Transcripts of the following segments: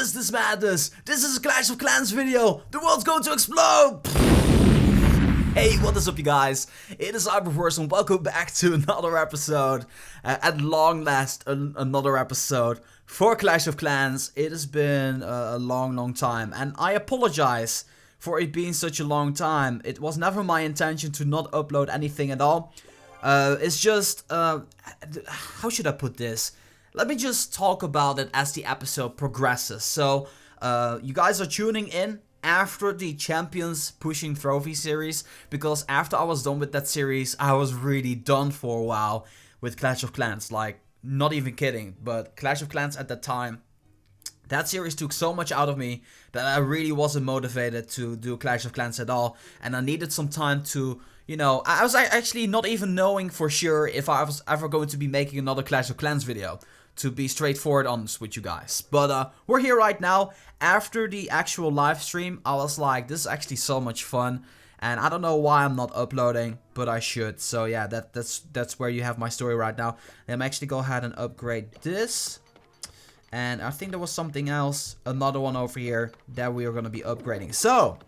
is this madness? This is a Clash of Clans video. The world's going to explode. Hey, what is up, you guys? It is Cyberverse and welcome back to another episode. At long last, another episode for Clash of Clans. It has been a long time, and I apologize for it being such a long time. It was never my intention to not upload anything at all. It's just, how should I put this? Let me just talk about it as the episode progresses. So, you guys are tuning in after the Champions Pushing Trophy series, because after I was done with that series, I was really done for a while with Clash of Clans. Like, not even kidding, but Clash of Clans at that time, that series took so much out of me that I really wasn't motivated to do Clash of Clans at all, and I needed some time to, you know, I was actually not even knowing for sure if I was ever going to be making another Clash of Clans video, to be straightforward honest with you guys. But we're here right now. After the actual live stream, I was like, this is actually so much fun, and I don't know why I'm not uploading, but I should. So yeah, that's where you have my story right now. I'm actually go ahead and upgrade this. And I think there was something else, another one over here that we are going to be upgrading. So,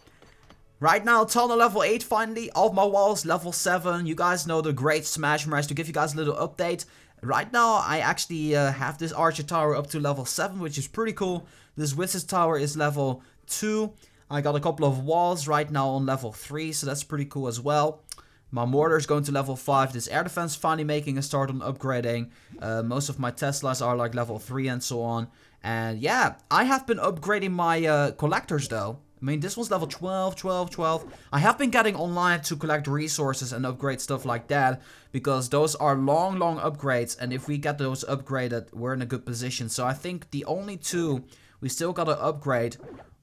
right now, tunnel level 8 finally, all of my walls level 7. You guys know the great Smash Mash. To give you guys a little update, right now I actually have this Archer Tower up to level 7, which is pretty cool. This Wizard Tower is level 2. I got a couple of walls right now on level 3, so that's pretty cool as well. My mortar is going to level 5. This air defense finally making a start on upgrading. Most of my Teslas are like level 3 and so on. And yeah, I have been upgrading my collectors though. I mean, this one's level 12, 12, 12. I have been getting online to collect resources and upgrade stuff like that, because those are long upgrades. And if we get those upgraded, we're in a good position. So I think the only two we still gotta upgrade,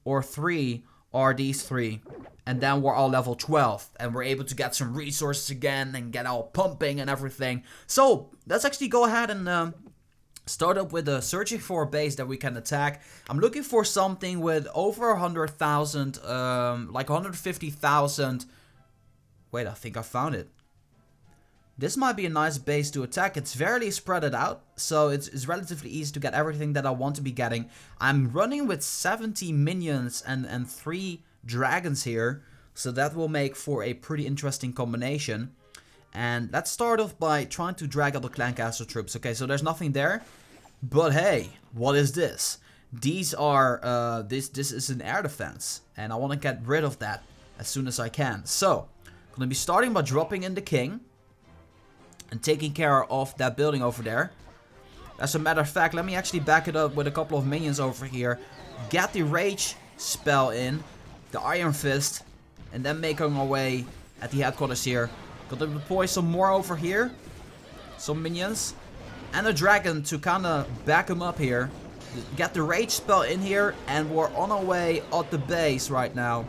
or 3, are these 3. And then we're all level 12, and we're able to get some resources again and get all pumping and everything. So let's actually go ahead and start up with searching for a base that we can attack. I'm looking for something with over 100,000, like 150,000. Wait, I think I found it. This might be a nice base to attack. It's fairly spread out, so it's relatively easy to get everything that I want to be getting. I'm running with 70 minions and 3 dragons here, so that will make for a pretty interesting combination. And let's start off by trying to drag out the clan castle troops. Okay, so there's nothing there, but hey, what is this? These are this is an air defense, and I want to get rid of that as soon as I can. So I'm gonna be starting by dropping in the king and taking care of that building over there. As a matter of fact, let me actually back it up with a couple of minions over here, get the rage spell in, the Iron Fist, and then making our way at the headquarters here. Gotta deploy some more over here, some minions, and a dragon to kind of back him up here. Get the rage spell in here, and we're on our way at the base right now.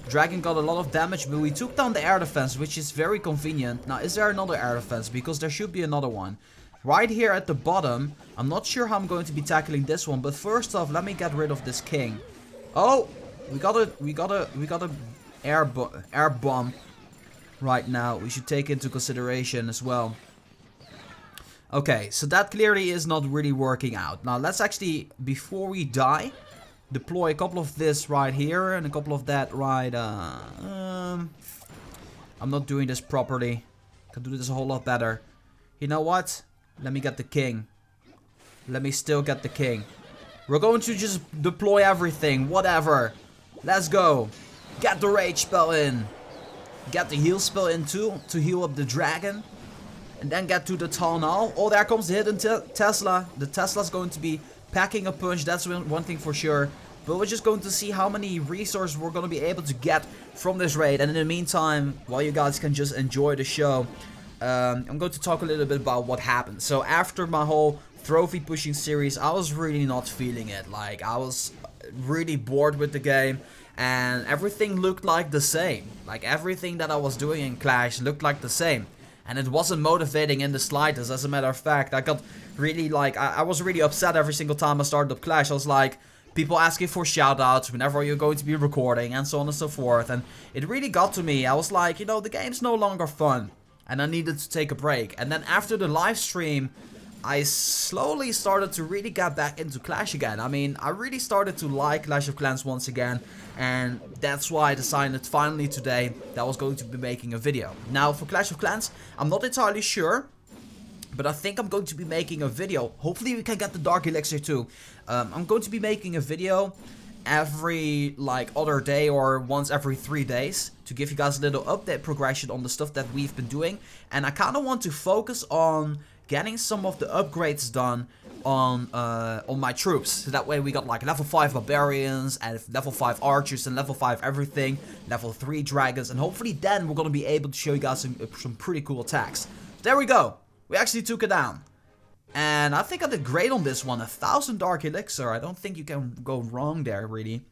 Dragon got a lot of damage, but we took down the air defense, which is very convenient. Now, is there another air defense? Because there should be another one. Right here at the bottom. I'm not sure how I'm going to be tackling this one, but first off, let me get rid of this king. Oh, we got a air bomb right now. We should take into consideration as well. Okay, so that clearly is not really working out. Now, let's actually, before we die, deploy a couple of this right here and a couple of that right, I'm not doing this properly. Can do this a whole lot better. You know what? Let me get the king. Let me still get the king. We're going to just deploy everything, whatever. Let's go. Get the rage spell in. Get the heal spell in too, to heal up the dragon. And then get to the tunnel. Oh, there comes the hidden Tesla. The Tesla's going to be packing a punch, that's one thing for sure. But we're just going to see how many resources we're going to be able to get from this raid. And in the meantime, while you guys can just enjoy the show, I'm going to talk a little bit about what happened. So after my whole trophy pushing series, I was really not feeling it. Like, I was really bored with the game, and everything looked like the same. Like, everything that I was doing in Clash looked like the same. And it wasn't motivating in the slightest. As a matter of fact, I got really like, I was really upset every single time I started up Clash. I was like, people asking for shoutouts whenever you're going to be recording and so on and so forth. And it really got to me. I was like, you know, the game's no longer fun. And I needed to take a break. And then after the live stream, I slowly started to really get back into Clash again. I mean, I really started to like Clash of Clans once again, and that's why I decided finally today that I was going to be making a video. Now, for Clash of Clans, I'm not entirely sure, but I think I'm going to be making a video. Hopefully we can get the Dark Elixir too. I'm going to be making a video every other day or once every 3 days to give you guys a little update progression on the stuff that we've been doing. And I kind of want to focus on getting some of the upgrades done on my troops. So that way we got like level 5 barbarians and level 5 archers and level 5 everything, level 3 dragons, and hopefully then we're gonna be able to show you guys some pretty cool attacks. There we go. We actually took it down. And I think I did great on this one. 1,000 Dark Elixir. I don't think you can go wrong there, really.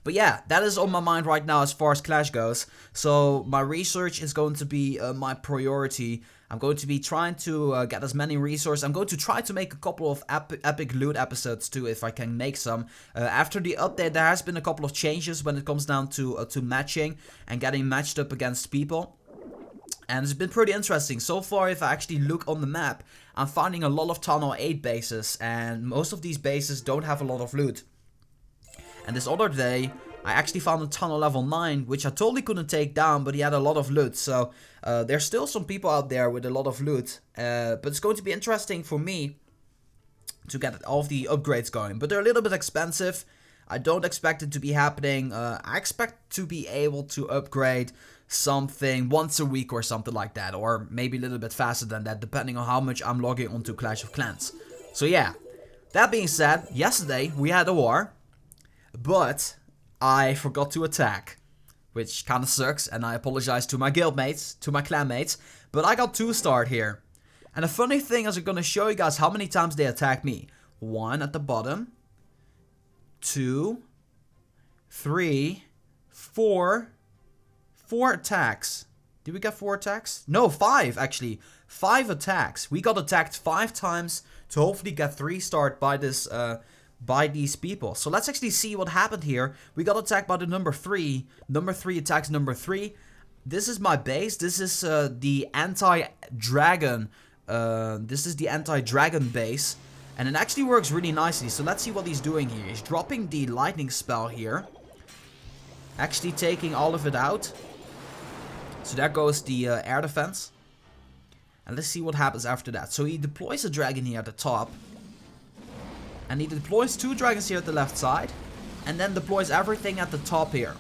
But yeah, that is on my mind right now as far as Clash goes. So my research is going to be my priority. I'm going to be trying to get as many resources. I'm going to try to make a couple of epic loot episodes too, if I can make some. After the update, there has been a couple of changes when it comes down to matching and getting matched up against people. And it's been pretty interesting. So far, if I actually look on the map, I'm finding a lot of Tunnel 8 bases. And most of these bases don't have a lot of loot. And this other day, I actually found a Tunnel level 9, which I totally couldn't take down, but he had a lot of loot. So, there's still some people out there with a lot of loot. But it's going to be interesting for me to get all of the upgrades going. But they're a little bit expensive. I don't expect it to be happening. I expect to be able to upgrade something once a week or something like that, or maybe a little bit faster than that, depending on how much I'm logging onto Clash of Clans. So yeah, that being said, yesterday we had a war, but I forgot to attack, which kind of sucks, and I apologize to my guild mates, to my clan mates, but I got 2-starred here. And the funny thing is I'm gonna show you guys how many times they attacked me. 1 at the bottom, 2, 3, 4 attacks. Did we get 4 attacks? No, 5 actually. 5 attacks. We got attacked 5 times to hopefully get 3-starred by this by these people. So let's actually see what happened here. We got attacked by the number 3. Number 3 attacks number 3. This is my base. This is the anti-dragon. This is the anti-dragon base. And it actually works really nicely. So let's see what he's doing here. He's dropping the lightning spell here. Actually taking all of it out. So there goes the air defense. And let's see what happens after that. So he deploys a dragon here at the top. And he deploys 2 dragons here at the left side. And then deploys everything at the top here.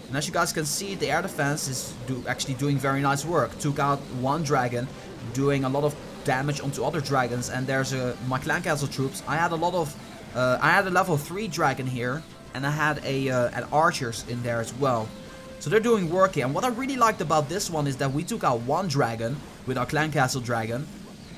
And as you guys can see, the air defense is actually doing very nice work. Took out 1 dragon, doing a lot of damage onto other dragons. And there's my clan castle troops. I had a lot of I had a level 3 dragon here. And I had an archers in there as well. So they're doing work here. And what I really liked about this one is that we took out 1 dragon with our clan castle dragon,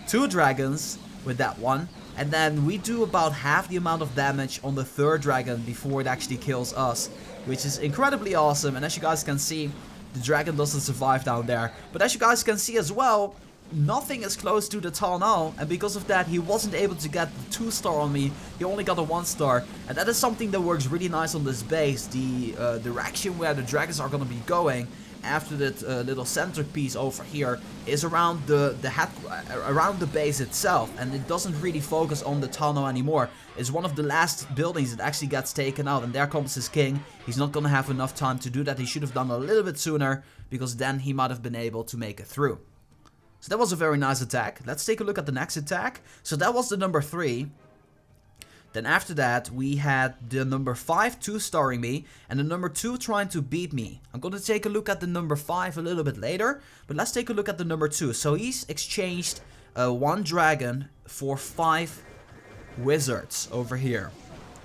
2 dragons with that one, and then we do about half the amount of damage on the 3rd dragon before it actually kills us, which is incredibly awesome. And as you guys can see, the dragon doesn't survive down there. But as you guys can see as well, nothing is close to the tunnel, and because of that he wasn't able to get the 2-star on me. He only got a 1-star, and that is something that works really nice on this base. The direction where the dragons are gonna be going after that little centerpiece over here is around around the base itself, and it doesn't really focus on the tunnel anymore. It's one of the last buildings that actually gets taken out, and there comes his king. He's not gonna have enough time to do that. He should have done a little bit sooner, because then he might have been able to make it through. So that was a very nice attack. Let's take a look at the next attack. So that was the number 3. Then after that, we had the number 5 2-starring me, and the number 2 trying to beat me. I'm going to take a look at the number 5 a little bit later, but let's take a look at the number 2. So he's exchanged 1 dragon for 5 wizards over here.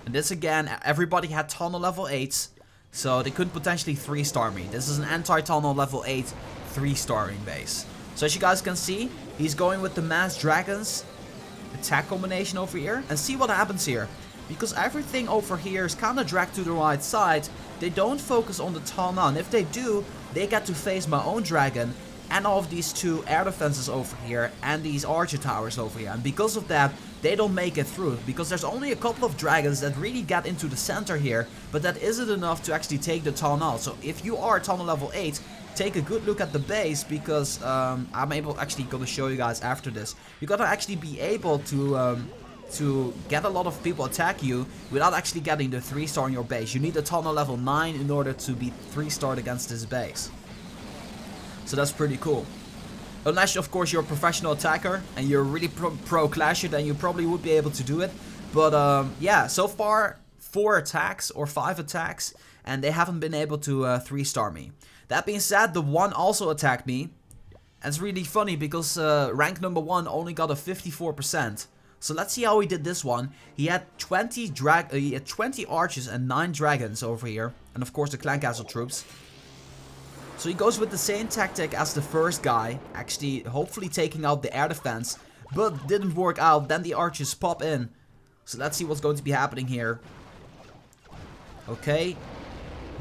And this again, everybody had tunnel level 8s, so they could potentially 3-star me. This is an anti-tunnel level 8 3-starring base. So as you guys can see, he's going with the mass dragons attack combination over here. And see what happens here. Because everything over here is kind of dragged to the right side, they don't focus on the tunnel. And if they do, they get to face my own dragon and all of these 2 air defenses over here and these archer towers over here. And because of that, they don't make it through, because there's only a couple of dragons that really get into the center here, but that isn't enough to actually take the tunnel. So if you are tunnel level 8, take a good look at the base, because I'm actually gonna show you guys after this. You gotta actually be able to get a lot of people attack you without actually getting the 3-star in your base. You need a tunnel level 9 in order to be 3-starred against this base. So that's pretty cool. Unless, of course, you're a professional attacker and you're really pro clasher, then you probably would be able to do it. But yeah, so far 4 attacks or 5 attacks, and they haven't been able to 3-star me. That being said, the 1 also attacked me. And it's really funny because rank number 1 only got a 54%. So let's see how he did this one. He had 20 archers and 9 dragons over here, and of course the clan castle troops. So he goes with the same tactic as the first guy, actually hopefully taking out the air defense, but didn't work out. Then the archers pop in. So let's see what's going to be happening here. Okay,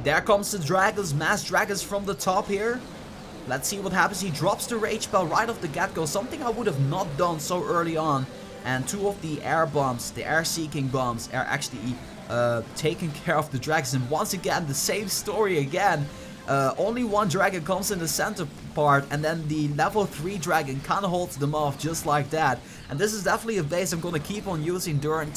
there comes the dragons, mass dragons from the top here. Let's see what happens. He drops the rage spell right off the get-go, something I would have not done so early on. And 2 of the air bombs, the air seeking bombs, are actually taking care of the dragons. And once again, the same story again. Only 1 dragon comes in the center part, and then the level 3 dragon kind of holds them off just like that. And this is definitely a base I'm going to keep on using during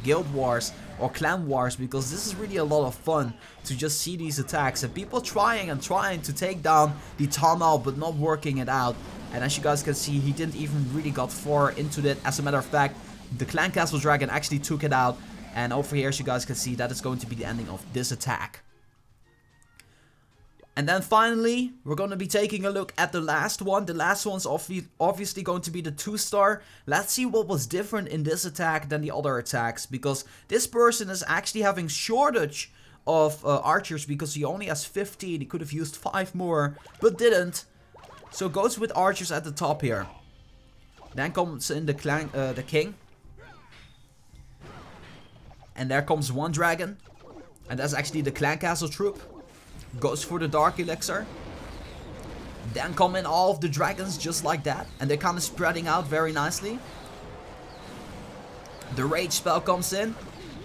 guild wars or clan wars, because this is really a lot of fun to just see these attacks and people trying to take down the tunnel but not working it out. And as you guys can see, he didn't even really got far into it. As a matter of fact, the clan castle dragon actually took it out. And over here, as you guys can see, that is going to be the ending of this attack. And then finally, we're going to be taking a look at the last one. The last one's obviously going to be the 2-star. Let's see what was different in this attack than the other attacks, because this person is actually having shortage of archers because he only has 15. He could have used 5 more, but didn't. So goes with archers at the top here. Then comes in the king. And there comes 1 dragon. And that's actually the clan castle troop. Goes for the dark elixir. Then come in all of the dragons just like that. And they're kind of spreading out very nicely. The rage spell comes in.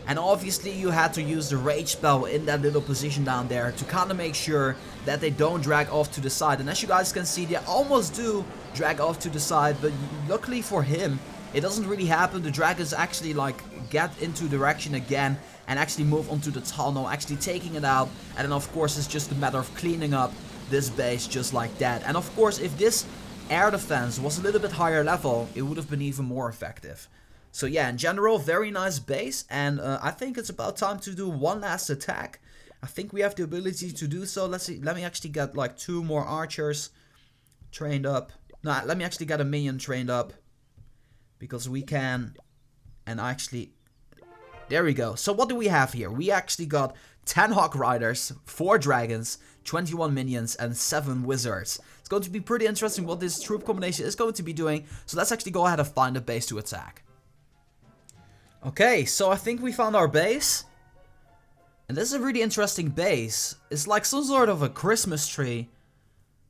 And obviously you had to use the rage spell in that little position down there to kind of make sure that they don't drag off to the side. And as you guys can see, they almost do drag off to the side. But luckily for him, it doesn't really happen. The dragons actually like get into direction again and actually move onto the tunnel, actually taking it out. And then of course it's just a matter of cleaning up this base just like that. And of course if this air defense was a little bit higher level, it would have been even more effective. So yeah, in general, very nice base. And I think it's about time to do one last attack. I think we have the ability to do so. Let's see, let me actually get like 2 more archers trained up. No, let me actually get a minion trained up, because we can. And actually, there we go. So what do we have here? We actually got 10 hawk riders, 4 dragons, 21 minions, and 7 wizards. It's going to be pretty interesting what this troop combination is going to be doing. So let's actually go ahead and find a base to attack. Okay, so I think we found our base. And this is a really interesting base. It's like some sort of a Christmas tree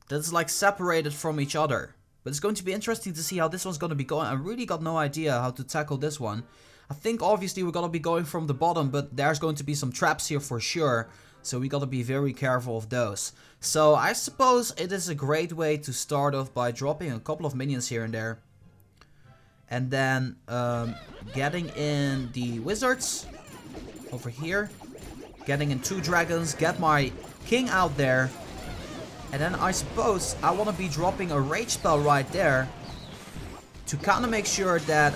that's like separated from each other. But it's going to be interesting to see how this one's going to be going. I really got no idea how to tackle this one. I think obviously we're going to be going from the bottom, but there's going to be some traps here for sure. So we got to be very careful of those. So I suppose it is a great way to start off by dropping a couple of minions here and there. And then getting in the wizards over here. Getting in 2 dragons. Get my king out there. And then I suppose I want to be dropping a rage spell right there. To kind of make sure that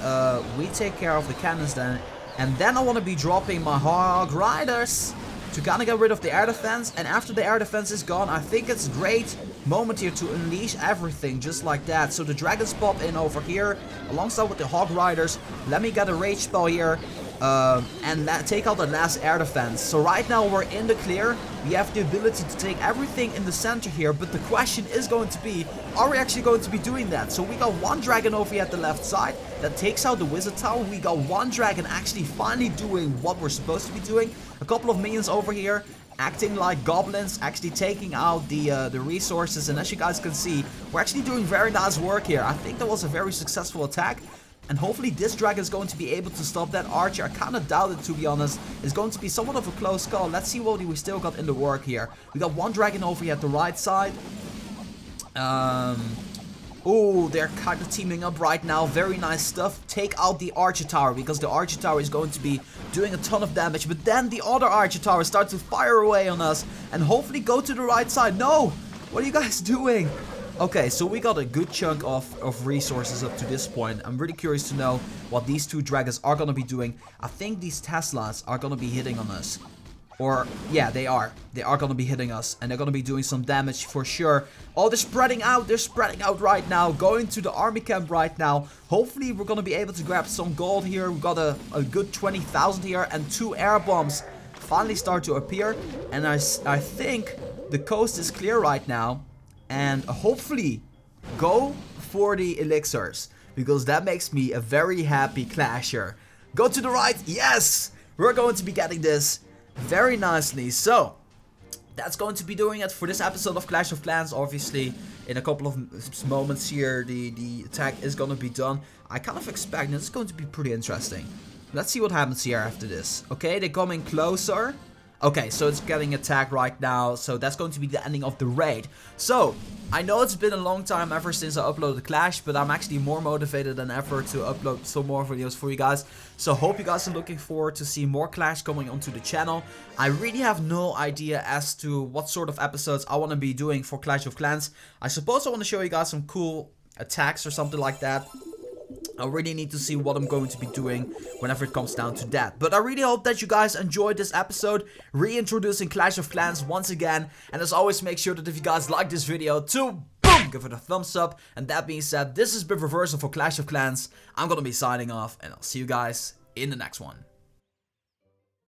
we take care of the cannons then. And then I want to be dropping my hog riders. To kind of get rid of the air defense. And after the air defense is gone, I think it's a great moment here to unleash everything just like that. So the dragons pop in over here alongside with the hog riders. Let me get a rage spell here. And take out the last air defense. So right now we're in the clear. We have the ability to take everything in the center here. But the question is going to be, are we actually going to be doing that? So we got 1 dragon over here at the left side that takes out the wizard tower. We got 1 dragon actually finally doing what we're supposed to be doing. A couple of minions over here acting like goblins, actually taking out the resources. And as you guys can see, we're actually doing very nice work here. I think that was a very successful attack. And hopefully this dragon is going to be able to stop that archer. I kind of doubt it, to be honest. It's going to be somewhat of a close call. Let's see what we still got in the work here. We got one dragon over here at the right side. Oh, they're kind of teaming up right now. Very nice stuff. Take out the archer tower, because the archer tower is going to be doing a ton of damage. But then the other archer tower starts to fire away on us. And hopefully go to the right side. No! What are you guys doing? Okay, so we got a good chunk of resources up to this point. I'm really curious to know what these two dragons are going to be doing. I think these Teslas are going to be hitting on us. Or, yeah, they are. They are going to be hitting us. And they're going to be doing some damage for sure. Oh, they're spreading out. They're spreading out right now. Going to the army camp right now. Hopefully, we're going to be able to grab some gold here. We've got a good 20,000 here. And 2 air bombs finally start to appear. And I think the coast is clear right now. And hopefully, go for the elixirs. Because that makes me a very happy clasher. Go to the right. Yes! We're going to be getting this very nicely. So that's going to be doing it for this episode of Clash of Clans. Obviously, in a couple of moments here, the attack is going to be done. I kind of expect this is going to be pretty interesting. Let's see what happens here after this. Okay, they're coming closer. Okay, so it's getting attacked right now. So that's going to be the ending of the raid. So I know it's been a long time ever since I uploaded Clash, but I'm actually more motivated than ever to upload some more videos for you guys. So hope you guys are looking forward to see more Clash coming onto the channel. I really have no idea as to what sort of episodes I want to be doing for Clash of Clans. I suppose I want to show you guys some cool attacks or something like that. I really need to see what I'm going to be doing whenever it comes down to that. But I really hope that you guys enjoyed this episode, reintroducing Clash of Clans once again. And as always, make sure that if you guys like this video, to boom, give it a thumbs up. And that being said, this has been Reversal for Clash of Clans. I'm gonna be signing off, and I'll see you guys in the next one.